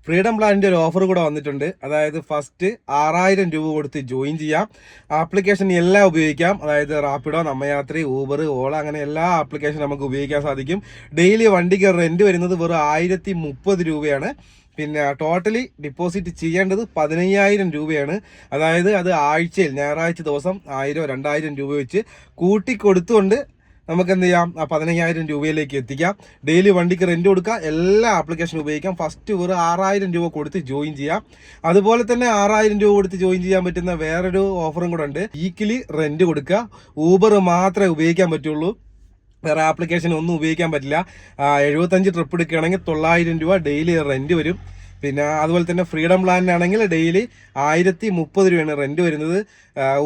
Freedom പ്ലാനിന്റെ ഒരു offer കൂടെ വന്നിട്ടുണ്ട്. അതായത് ഫസ്റ്റ് 6000 രൂപ കൊടുത്ത് ജോയിൻ ചെയ്യാം. ആപ്ലിക്കേഷൻ എല്ലാം ഉപയോഗിക്കാം. അതായത് റാപ്പിഡോ, നമ്മയാത്രി, ഊബർ, ഓള അങ്ങനെ എല്ലാ ആപ്ലിക്കേഷൻ നമുക്ക് ഉപയോഗിക്കാൻ സാധിക്കും. ഡെയിലി വണ്ടിക്ക് റെന്റ് വരുന്നത് വെറും 1030 രൂപയാണ്. പിന്നെ ടോട്ടലി ഡിപ്പോസിറ്റ് ചെയ്യേണ്ടത് 15000 രൂപയാണ്. അതായത് അത് ആഴ്ചയിൽ ഞായറാഴ്ച ദിവസം 1000 2000 രൂപ വെച്ച് കൂട്ടിക്കൊടുത്തുകൊണ്ട് നമുക്ക് എന്ത് ചെയ്യാം, ആ 15000 രൂപയിലേക്ക് എത്തിക്കാം. ഡെയിലി വണ്ടിക്ക് റെന്റ് കൊടുക്കുക, എല്ലാ ആപ്ലിക്കേഷനും ഉപയോഗിക്കാം. ഫസ്റ്റ് വെറും 6000 രൂപ കൊടുത്ത് ജോയിൻ ചെയ്യാം. അതുപോലെ തന്നെ 6000 രൂപ കൊടുത്ത് ജോയിൻ ചെയ്യാൻ പറ്റുന്ന വേറൊരു ഓഫറും കൂടെ ഉണ്ട്. വീക്കിലി റെന്റ് കൊടുക്കുക. ഊബർ മാത്രമേ ഉപയോഗിക്കാൻ പറ്റുള്ളൂ, വേറെ ആപ്ലിക്കേഷൻ ഒന്നും ഉപയോഗിക്കാൻ പറ്റില്ല. 75 ട്രിപ്പ് എടുക്കുകയാണെങ്കിൽ 900 രൂപ ഡെയിലി റെന്റ് വരും. പിന്നെ അതുപോലെ തന്നെ ഫ്രീഡം പ്ലാനിനാണെങ്കിൽ ഡെയിലി 1030 രൂപയാണ് റെന്റ് വരുന്നത്.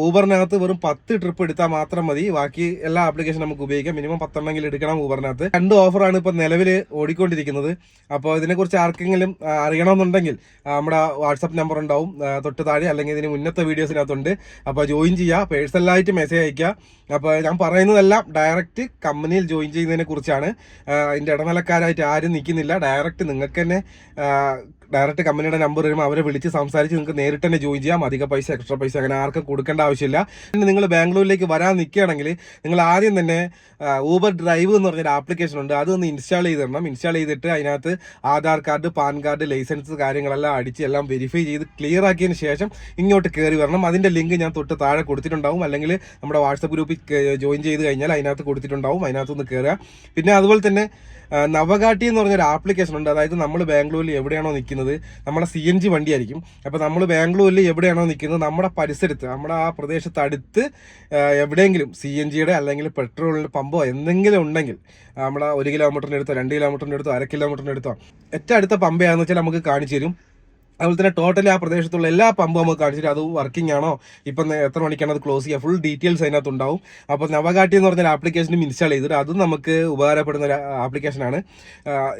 ഊബറിനകത്ത് വെറും 10 ട്രിപ്പ് എടുത്താൽ മാത്രം മതി. ബാക്കി എല്ലാ ആപ്ലിക്കേഷൻ നമുക്ക് ഉപയോഗിക്കാം. മിനിമം 10 എണ്ണമെങ്കിലും എടുക്കണം ഊബറിനകത്ത്. 2 ഓഫറാണ് ഇപ്പോൾ നിലവിൽ ഓടിക്കൊണ്ടിരിക്കുന്നത്. അപ്പോൾ ഇതിനെക്കുറിച്ച് ആർക്കെങ്കിലും അറിയണമെന്നുണ്ടെങ്കിൽ നമ്മുടെ വാട്സപ്പ് നമ്പർ ഉണ്ടാവും തൊട്ട് താഴെ, അല്ലെങ്കിൽ ഇതിന് മുന്നത്തെ വീഡിയോസിനകത്തുണ്ട്. അപ്പോൾ ജോയിൻ ചെയ്യുക, പേഴ്സണലായിട്ട് മെസ്സേജ് അയക്കുക. അപ്പോൾ ഞാൻ പറയുന്നതെല്ലാം ഡയറക്റ്റ് കമ്പനിയിൽ ജോയിൻ ചെയ്യുന്നതിനെ കുറിച്ചാണ്. അതിൻ്റെ ഇടനിലക്കാരായിട്ട് ആരും നിൽക്കുന്നില്ല. ഡയറക്റ്റ് നിങ്ങൾക്ക് തന്നെ ഡയറക്റ്റ് കമ്പനിയുടെ നമ്പർ വരുമ്പോൾ അവരെ വിളിച്ച് സംസാരിച്ച് നിങ്ങൾക്ക് നേരിട്ട് തന്നെ ജോയിൻ ചെയ്യാം. അധിക പൈസ, എക്സ്ട്രാ പൈസ അങ്ങനെ ആർക്കും കൊടുക്കേണ്ട ആവശ്യമില്ല. നിങ്ങൾ ബാംഗ്ലൂരിലേക്ക് വരാൻ നിൽക്കുകയാണെങ്കിൽ നിങ്ങൾ ആദ്യം തന്നെ ഊബർ ഡ്രൈവ് എന്ന് പറഞ്ഞൊരു ആപ്ലിക്കേഷൻ ഉണ്ട്, അതൊന്ന് ഇൻസ്റ്റാൾ ചെയ്തിടണം. ഇൻസ്റ്റാൾ ചെയ്തിട്ട് അതിനകത്ത് Aadhaar card, PAN card, licence കാര്യങ്ങളെല്ലാം അടിച്ച് എല്ലാം വെരിഫൈ ചെയ്ത് ക്ലിയർ ആക്കിയതിന് ശേഷം ഇങ്ങോട്ട് കയറി വരണം. അതിൻ്റെ ലിങ്ക് ഞാൻ തൊട്ട് താഴെ കൊടുത്തിട്ടുണ്ടാവും, അല്ലെങ്കിൽ നമ്മുടെ വാട്സപ്പ് ഗ്രൂപ്പിൽ ജോയിൻ ചെയ്ത് കഴിഞ്ഞാൽ അതിനകത്ത് കൊടുത്തിട്ടുണ്ടാവും. അതിനകത്തൊന്ന് കയറുക. പിന്നെ അതുപോലെ തന്നെ നവകാട്ടി എന്ന് പറഞ്ഞൊരു ആപ്ലിക്കേഷൻ ഉണ്ട്. അതായത് നമ്മൾ ബാംഗ്ലൂരിൽ എവിടെയാണോ നിൽക്കുന്നത്, നമ്മുടെ CNG വണ്ടിയായിരിക്കും. അപ്പോൾ നമ്മൾ ബാംഗ്ലൂരിൽ എവിടെയാണോ നിൽക്കുന്നത്, നമ്മുടെ പരിസരത്ത്, നമ്മുടെ ആ പ്രദേശത്ത് അടുത്ത് എവിടെയെങ്കിലും CNGയുടെ അല്ലെങ്കിൽ പെട്രോളിൻ്റെ പമ്പോ എന്തെങ്കിലും ഉണ്ടെങ്കിൽ, നമ്മുടെ 1 കിലോമീറ്ററിൻ്റെ അടുത്തോ 2 കിലോമീറ്ററിൻ്റെ അടുത്തോ 1/2 കിലോമീറ്ററിൻ്റെ അടുത്തോ ഏറ്റവും അടുത്ത പമ്പയാണെന്ന് വെച്ചാൽ നമുക്ക് കാണിച്ചു തരും. അതുപോലെ തന്നെ ടോട്ടലി ആ പ്രദേശത്തുള്ള എല്ലാ പമ്പും നമുക്ക് കാണിച്ചിട്ട് അത് വർക്കിംഗ് ആണോ, ഇപ്പം എത്ര മണിക്കാണ് അത് ക്ലോസ് ചെയ്യുക, ഫുൾ ഡീറ്റെയിൽസ് അതിനകത്ത് ഉണ്ടാവും. അപ്പോൾ നവകാട്ടി എന്ന് പറഞ്ഞ ആപ്ലിക്കേഷനും ഇൻസ്റ്റാൾ ചെയ്തിട്ട് അതും നമുക്ക് ഉപകാരപ്പെടുന്ന ഒരു ആപ്ലിക്കേഷനാണ്.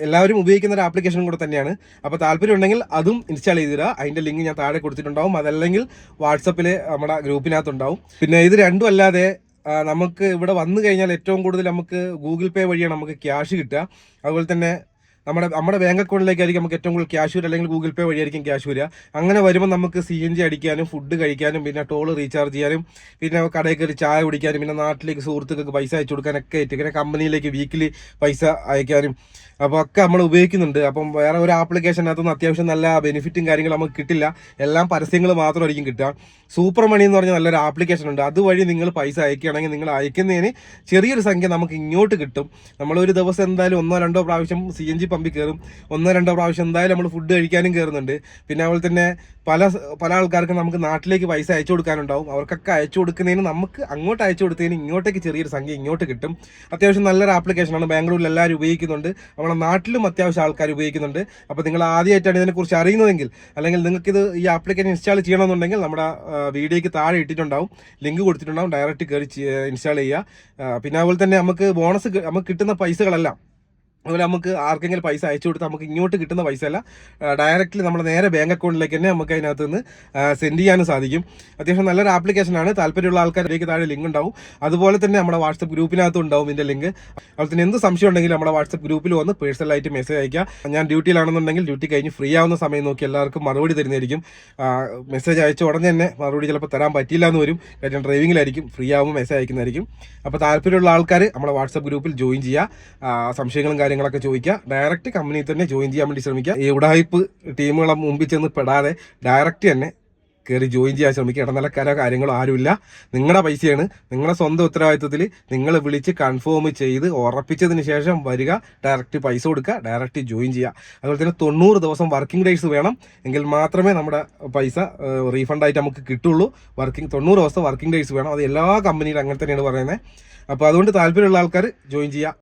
എല്ലാവരും ഉപയോഗിക്കുന്ന ഒരു ആപ്ലിക്കേഷനും കൂടെ തന്നെയാണ്. അപ്പോൾ താല്പര്യം ഉണ്ടെങ്കിൽ അതും ഇൻസ്റ്റാൾ ചെയ്തിടുക. അതിൻ്റെ ലിങ്ക് ഞാൻ താഴെ കൊടുത്തിട്ടുണ്ടാവും, അതല്ലെങ്കിൽ വാട്സപ്പിൽ നമ്മുടെ ഗ്രൂപ്പിനകത്തുണ്ടാവും. പിന്നെ ഇത് രണ്ടും അല്ലാതെ നമുക്ക് ഇവിടെ വന്നു കഴിഞ്ഞാൽ ഏറ്റവും കൂടുതൽ നമുക്ക് ഗൂഗിൾ പേ വഴിയാണ് നമുക്ക് ക്യാഷ് കിട്ടുക. അതുപോലെ തന്നെ നമ്മുടെ ബാങ്ക് അക്കൗണ്ടിലേക്കായിരിക്കും നമുക്ക് ഏറ്റവും കൂടുതൽ ക്യാഷ് വരിക, അല്ലെങ്കിൽ ഗൂഗിൾ പേ വഴിയായിരിക്കും ക്യാഷ് വരിക. അങ്ങനെ വരുമ്പോൾ നമുക്ക് CNG അടിക്കാനും, ഫുഡ് കഴിക്കാനും, പിന്നെ ടോൾ റീചാർജ് ചെയ്യാനും, പിന്നെ കടയിൽ കയറി ചായ കുടിക്കാനും, പിന്നെ നാട്ടിലേക്ക് സുഹൃത്തുക്കൾക്ക് പൈസ അയച്ചു കൊടുക്കാനൊക്കെ ആയിട്ട്, ഇങ്ങനെ കമ്പനിയിലേക്ക് വീക്കിലി പൈസ അയക്കാനും അപ്പോൾ ഒക്കെ നമ്മൾ ഉപയോഗിക്കുന്നുണ്ട്. അപ്പം വേറെ ഒരു ആപ്ലിക്കേഷനകത്തൊന്നും അത്യാവശ്യം നല്ല ബെനിഫിറ്റും കാര്യങ്ങളും നമുക്ക് കിട്ടില്ല. എല്ലാം പരസ്യങ്ങൾ മാത്രമായിരിക്കും കിട്ടുക. സൂപ്പർ മണി എന്ന് പറഞ്ഞ നല്ലൊരു ആപ്ലിക്കേഷൻ ഉണ്ട്. അതുവഴി നിങ്ങൾ പൈസ അയക്കുകയാണെങ്കിൽ നിങ്ങൾ അയക്കുന്നതിന് ചെറിയൊരു സംഖ്യ നമുക്ക് ഇങ്ങോട്ട് കിട്ടും. നമ്മളൊരു ദിവസം എന്തായാലും 1-2 പ്രാവശ്യം CNG പമ്പിൽ കയറും, 1-2 പ്രാവശ്യം എന്തായാലും നമ്മൾ ഫുഡ് കഴിക്കാനും കയറുന്നുണ്ട്. പിന്നെ അതുപോലെ തന്നെ പല ആൾക്കാർക്കും നമുക്ക് നാട്ടിലേക്ക് പൈസ അയച്ചു കൊടുക്കാനുണ്ടാവും. അവർക്കൊക്കെ അയച്ചു കൊടുക്കുന്നതിന് നമുക്ക് അങ്ങോട്ട് അയച്ചു കൊടുത്തതിന് ഇങ്ങോട്ടേക്ക് ചെറിയൊരു സംഖ്യ ഇങ്ങോട്ട് കിട്ടും. അത്യാവശ്യം നല്ലൊരു ആപ്ലിക്കേഷനാണ്. ബാംഗ്ലൂരിൽ എല്ലാവരും ഉപയോഗിക്കുന്നുണ്ട്, നമ്മുടെ നാട്ടിലും അത്യാവശ്യം ആൾക്കാർ ഉപയോഗിക്കുന്നുണ്ട്. അപ്പോൾ നിങ്ങൾ ആദ്യമായിട്ടാണ് ഇതിനെക്കുറിച്ച് അറിയുന്നതെങ്കിൽ, അല്ലെങ്കിൽ നിങ്ങൾക്കിത് ഈ ആപ്ലിക്കേഷൻ ഇൻസ്റ്റാൾ ചെയ്യണമെന്നുണ്ടെങ്കിൽ നമ്മുടെ വീഡിയോയ്ക്ക് താഴെ ഇട്ടിട്ടുണ്ടാവും, ലിങ്ക് കൊടുത്തിട്ടുണ്ടാവും. ഡയറക്റ്റ് കയറി ഇൻസ്റ്റാൾ ചെയ്യുക. പിന്നെ അതുപോലെ തന്നെ നമുക്ക് ബോണസ് നമുക്ക് കിട്ടുന്ന പൈസകളെല്ലാം, അതുപോലെ നമുക്ക് ആർക്കെങ്കിലും പൈസ അയച്ചു കൊടുത്താൽ നമുക്ക് ഇങ്ങോട്ട് കിട്ടുന്ന പൈസ അല്ല, ഡയറക്റ്റ്ലി നമ്മുടെ നേരെ ബാങ്ക് അക്കൗണ്ടിലേക്ക് തന്നെ നമുക്ക് അതിനകത്ത് നിന്ന് സെൻഡ് ചെയ്യാനും സാധിക്കും. അത്യാവശ്യം നല്ലൊരു ആപ്ലിക്കേഷനാണ്. താല്പര്യമുള്ള ആൾക്കാരിലേക്ക് താഴെ ലിങ്ക് ഉണ്ടാവും. അതുപോലെ തന്നെ നമ്മുടെ വാട്സപ്പ് ഗ്രൂപ്പിനകത്തും ഉണ്ടാവും ഇതിൻ്റെ ലിങ്ക്. അതുപോലെ തന്നെ എന്ത് സംശയം ഉണ്ടെങ്കിലും നമ്മുടെ വാട്സപ്പ് ഗ്രൂപ്പിൽ വന്ന് പേഴ്സണലായിട്ട് മെസ്സേജ് അയക്കുക. ഞാൻ ഡ്യൂട്ടിയിലാണെന്നുണ്ടെങ്കിൽ ഡ്യൂട്ടി കഴിഞ്ഞ് ഫ്രീ ആവുന്ന സമയം നോക്കി എല്ലാവർക്കും മറുപടി തരുന്നതായിരിക്കും. മെസ്സേജ് അയച്ച ഉടനെ തന്നെ മറുപടി ചിലപ്പോൾ തരാൻ പറ്റില്ല എന്ന് വരും, കാര്യം ഡ്രൈവിങ്ങിലായിരിക്കും. ഫ്രീ ആവുമ്പോൾ മെസ്സേജ് അയക്കുന്നതായിരിക്കും. അപ്പോൾ താല്പര്യമുള്ള ആൾക്കാർ നമ്മുടെ വാട്സപ്പ് ഗ്രൂപ്പിൽ ജോയിൻ ചെയ്യുക. സംശയങ്ങളും കാര്യങ്ങളൊക്കെ ചോദിക്കുക. ഡയറക്റ്റ് കമ്പനിയിൽ തന്നെ ജോയിൻ ചെയ്യാൻ വേണ്ടി ശ്രമിക്കുക. ഈ ഉടായ്പ് ടീമുകളെ മുമ്പിൽ ചെന്ന് പെടാതെ ഡയറക്റ്റ് തന്നെ കയറി ജോയിൻ ചെയ്യാൻ ശ്രമിക്കുക. ഇടനിലക്കാരോ കാര്യങ്ങളോ ആരുമില്ല. നിങ്ങളുടെ പൈസയാണ്, നിങ്ങളുടെ സ്വന്തം ഉത്തരവാദിത്വത്തിൽ നിങ്ങൾ വിളിച്ച് കൺഫേം ചെയ്ത് ഉറപ്പിച്ചതിന് ശേഷം വരിക, ഡയറക്റ്റ് പൈസ കൊടുക്കുക, ഡയറക്റ്റ് ജോയിൻ ചെയ്യുക. അതുപോലെ തന്നെ 90 ദിവസം വർക്കിംഗ് ഡേയ്സ് വേണം, എങ്കിൽ മാത്രമേ നമ്മുടെ പൈസ റീഫണ്ടായിട്ട് നമുക്ക് കിട്ടുള്ളൂ. 90 ദിവസം വർക്കിംഗ് ഡേയ്സ് വേണം. അത് എല്ലാ കമ്പനിയിലും അങ്ങനെ തന്നെയാണ് പറയുന്നത്. അപ്പോൾ അതുകൊണ്ട് താല്പര്യമുള്ള ആൾക്കാർ ജോയിൻ ചെയ്യുക.